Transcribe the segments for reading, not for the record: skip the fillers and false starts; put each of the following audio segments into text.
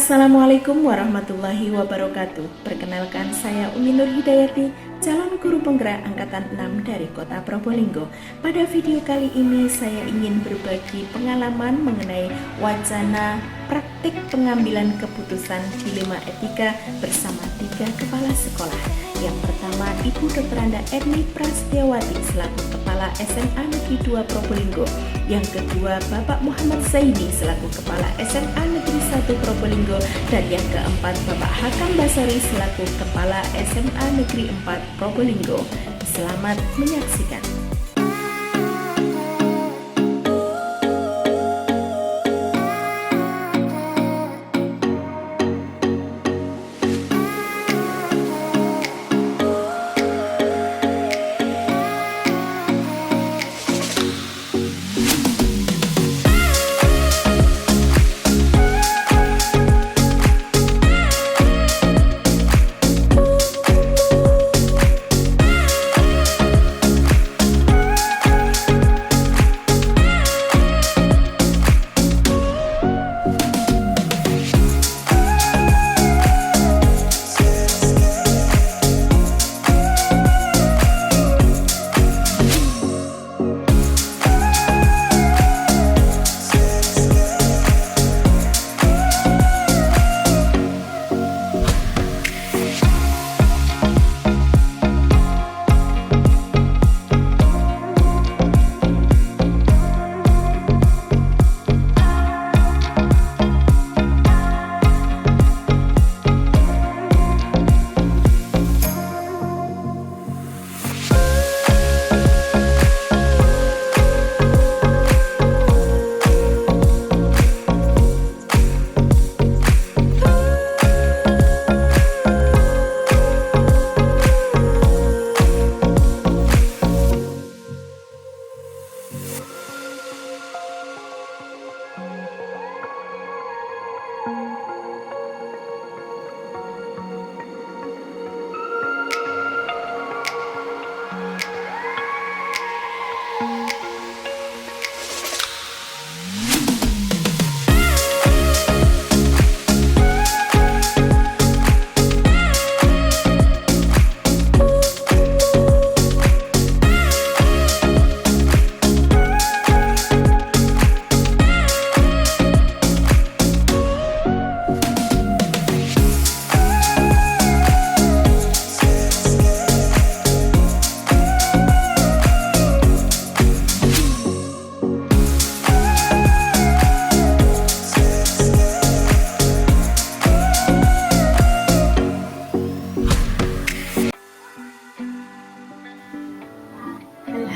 Assalamualaikum warahmatullahi wabarakatuh. Perkenalkan, saya Umi Nur Hidayati, calon guru penggerak angkatan 6 dari Kota Probolinggo. Pada video kali ini saya ingin berbagi pengalaman mengenai wacana praktik pengambilan keputusan dilema etika bersama 3 kepala sekolah. Yang pertama, Ibu Dr. Anda Erni Prasetyawati selaku Kepala SMA Negeri 2 Probolinggo. Yang kedua, Bapak Muhammad Zaini selaku Kepala SMA Negeri 1 Probolinggo. Dan yang keempat, Bapak Hakam Basari selaku Kepala SMA Negeri 4 Probolinggo. Selamat menyaksikan.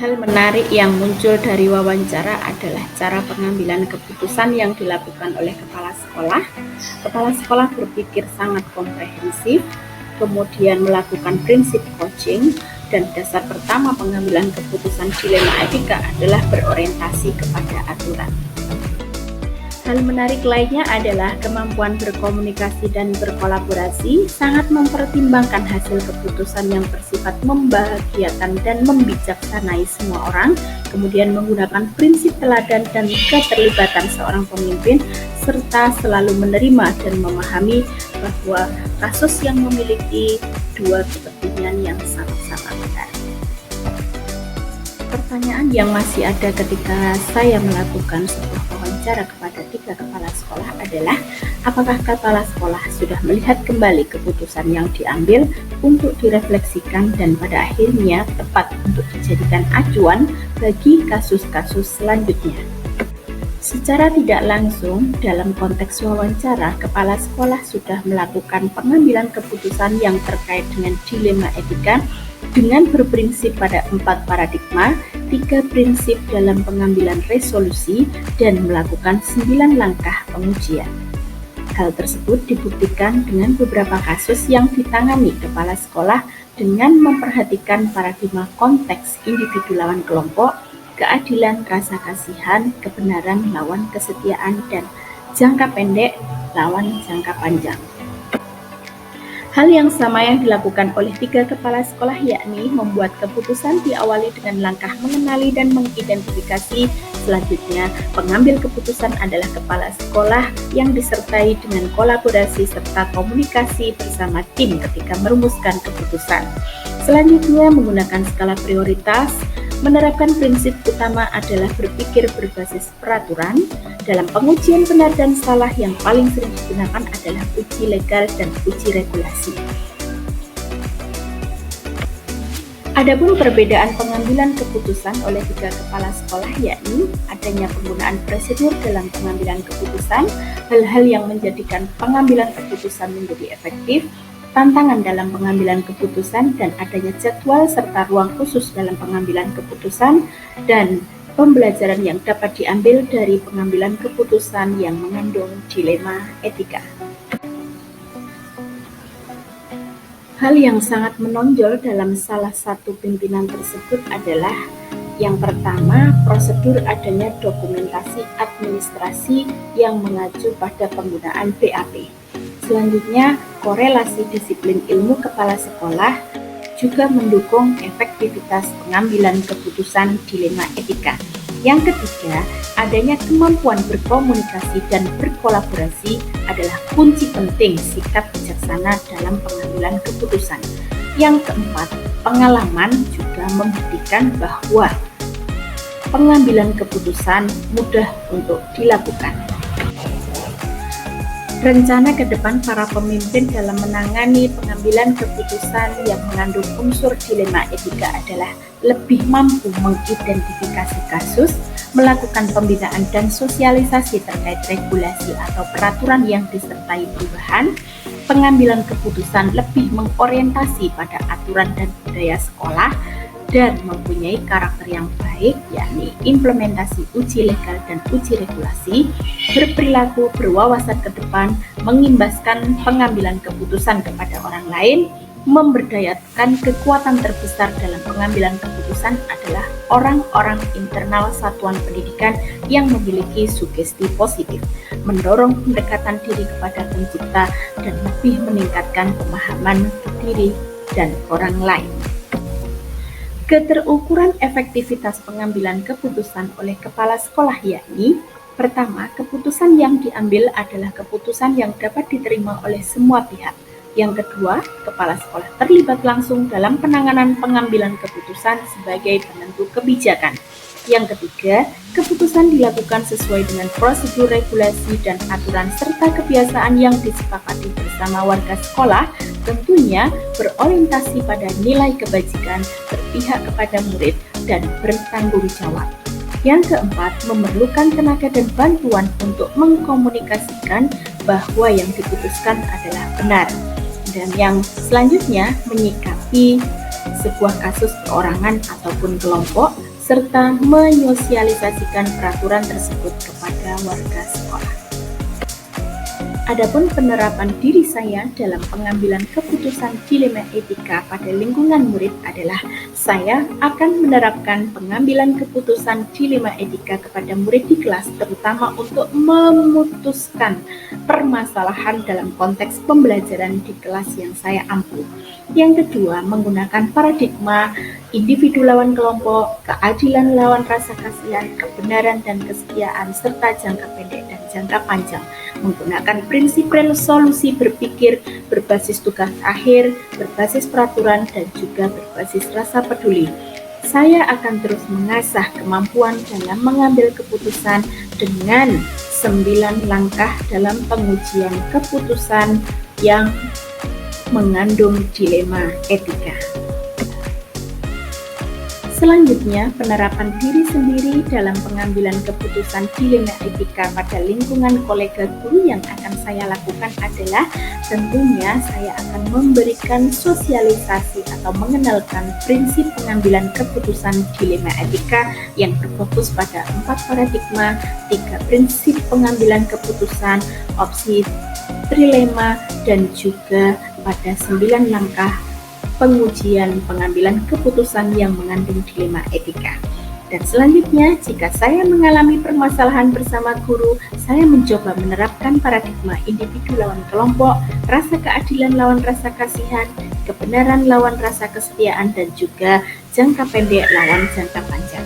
Hal menarik yang muncul dari wawancara adalah cara pengambilan keputusan yang dilakukan oleh kepala sekolah. Kepala sekolah berpikir sangat komprehensif, kemudian melakukan prinsip coaching, dan dasar pertama pengambilan keputusan dilema etika adalah berorientasi kepada aturan. Hal menarik lainnya adalah kemampuan berkomunikasi dan berkolaborasi, sangat mempertimbangkan hasil keputusan yang bersifat membahagiakan dan membijaksanai semua orang, kemudian menggunakan prinsip teladan dan keterlibatan seorang pemimpin, serta selalu menerima dan memahami bahwa kasus yang memiliki dua kepentingan yang sama-sama benar. Pertanyaan yang masih ada ketika saya melakukan sebuah wawancara kepada 3 kepala sekolah adalah, apakah kepala sekolah sudah melihat kembali keputusan yang diambil untuk direfleksikan dan pada akhirnya tepat untuk dijadikan acuan bagi kasus-kasus selanjutnya. Secara tidak langsung, dalam konteks wawancara, kepala sekolah sudah melakukan pengambilan keputusan yang terkait dengan dilema etika dengan berprinsip pada 4 paradigma, 3 prinsip dalam pengambilan resolusi, dan melakukan 9 langkah pengujian. Hal tersebut dibuktikan dengan beberapa kasus yang ditangani kepala sekolah dengan memperhatikan paradigma konteks individu lawan kelompok, keadilan rasa kasihan, kebenaran lawan kesetiaan, dan jangka pendek lawan jangka panjang. Hal yang sama yang dilakukan oleh 3 kepala sekolah, yakni membuat keputusan diawali dengan langkah mengenali dan mengidentifikasi selanjutnya, pengambil keputusan adalah kepala sekolah yang disertai dengan kolaborasi serta komunikasi bersama tim ketika merumuskan keputusan. Selanjutnya, menggunakan skala prioritas, menerapkan prinsip utama adalah berpikir berbasis peraturan. Dalam pengujian benar dan salah yang paling sering digunakan adalah uji legal dan uji regulasi. Adapun perbedaan pengambilan keputusan oleh tiga kepala sekolah yakni adanya penggunaan prosedur dalam pengambilan keputusan, hal-hal yang menjadikan pengambilan keputusan menjadi efektif, tantangan dalam pengambilan keputusan, dan adanya jadwal serta ruang khusus dalam pengambilan keputusan, dan pembelajaran yang dapat diambil dari pengambilan keputusan yang mengandung dilema etika. Hal yang sangat menonjol dalam salah satu pimpinan tersebut adalah yang pertama, prosedur adanya dokumentasi administrasi yang mengacu pada penggunaan BAP. Selanjutnya, korelasi disiplin ilmu kepala sekolah juga mendukung efektivitas pengambilan keputusan dilema etika. Yang ketiga, adanya kemampuan berkomunikasi dan berkolaborasi adalah kunci penting sikap bijaksana dalam pengambilan keputusan. Yang keempat, pengalaman juga membuktikan bahwa pengambilan keputusan mudah untuk dilakukan. Rencana ke depan para pemimpin dalam menangani pengambilan keputusan yang mengandung unsur dilema etika adalah lebih mampu mengidentifikasi kasus, melakukan pembinaan dan sosialisasi terkait regulasi atau peraturan yang disertai perubahan, pengambilan keputusan lebih mengorientasi pada aturan dan budaya sekolah, dan mempunyai karakter yang baik, yakni implementasi uji legal dan uji regulasi, berperilaku berwawasan ke depan, mengimbaskan pengambilan keputusan kepada orang lain, memberdayakan kekuatan terbesar dalam pengambilan keputusan adalah orang-orang internal satuan pendidikan yang memiliki sugesti positif, mendorong pendekatan diri kepada pencipta, dan lebih meningkatkan pemahaman diri dan orang lain. Keterukuran efektivitas pengambilan keputusan oleh kepala sekolah yakni, pertama, keputusan yang diambil adalah keputusan yang dapat diterima oleh semua pihak. Yang kedua, kepala sekolah terlibat langsung dalam penanganan pengambilan keputusan sebagai penentu kebijakan. Yang ketiga, keputusan dilakukan sesuai dengan prosedur regulasi dan aturan serta kebiasaan yang disepakati bersama warga sekolah, tentunya berorientasi pada nilai kebajikan, berpihak kepada murid, dan bertanggung jawab. Yang keempat, memerlukan tenaga dan bantuan untuk mengkomunikasikan bahwa yang diputuskan adalah benar. Dan yang selanjutnya, menyikapi sebuah kasus perorangan ataupun kelompok, serta menyosialisasikan peraturan tersebut kepada warga sekolah. Adapun penerapan diri saya dalam pengambilan keputusan dilema etika pada lingkungan murid adalah saya akan menerapkan pengambilan keputusan dilema etika kepada murid di kelas, terutama untuk memutuskan permasalahan dalam konteks pembelajaran di kelas yang saya ampu. Yang kedua, menggunakan paradigma individu lawan kelompok, keadilan lawan rasa kasihan, kebenaran dan kesetiaan, serta jangka pendek dan jangka panjang, menggunakan prinsip resolusi berpikir berbasis tugas akhir, berbasis peraturan, dan juga berbasis rasa peduli. Saya akan terus mengasah kemampuan dalam mengambil keputusan dengan 9 langkah dalam pengujian keputusan yang mengandung dilema etika. Selanjutnya, penerapan diri sendiri dalam pengambilan keputusan dilema etika pada lingkungan kolega guru yang akan saya lakukan adalah tentunya saya akan memberikan sosialisasi atau mengenalkan prinsip pengambilan keputusan dilema etika yang berfokus pada 4 paradigma, 3 prinsip pengambilan keputusan, opsi trilema, dan juga pada 9 langkah pengujian pengambilan keputusan yang mengandung dilema etika. Dan selanjutnya, jika saya mengalami permasalahan bersama guru, saya mencoba menerapkan paradigma individu lawan kelompok, rasa keadilan lawan rasa kasihan, kebenaran lawan rasa kesetiaan, dan juga jangka pendek lawan jangka panjang.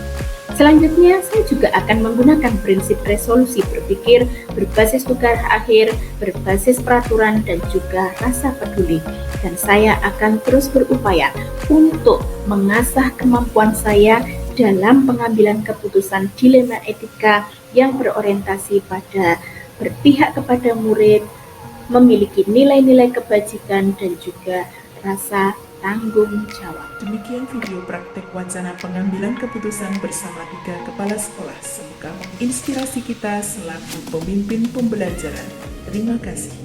Selanjutnya, saya juga akan menggunakan prinsip resolusi berpikir berbasis tugas akhir, berbasis peraturan, dan juga rasa peduli. Dan saya akan terus berupaya untuk mengasah kemampuan saya dalam pengambilan keputusan dilema etika yang berorientasi pada berpihak kepada murid, memiliki nilai-nilai kebajikan, dan juga rasa tanggung jawab. Demikian video praktek wacana pengambilan keputusan bersama 3 kepala sekolah. Semoga menginspirasi kita selaku pemimpin pembelajaran. Terima kasih.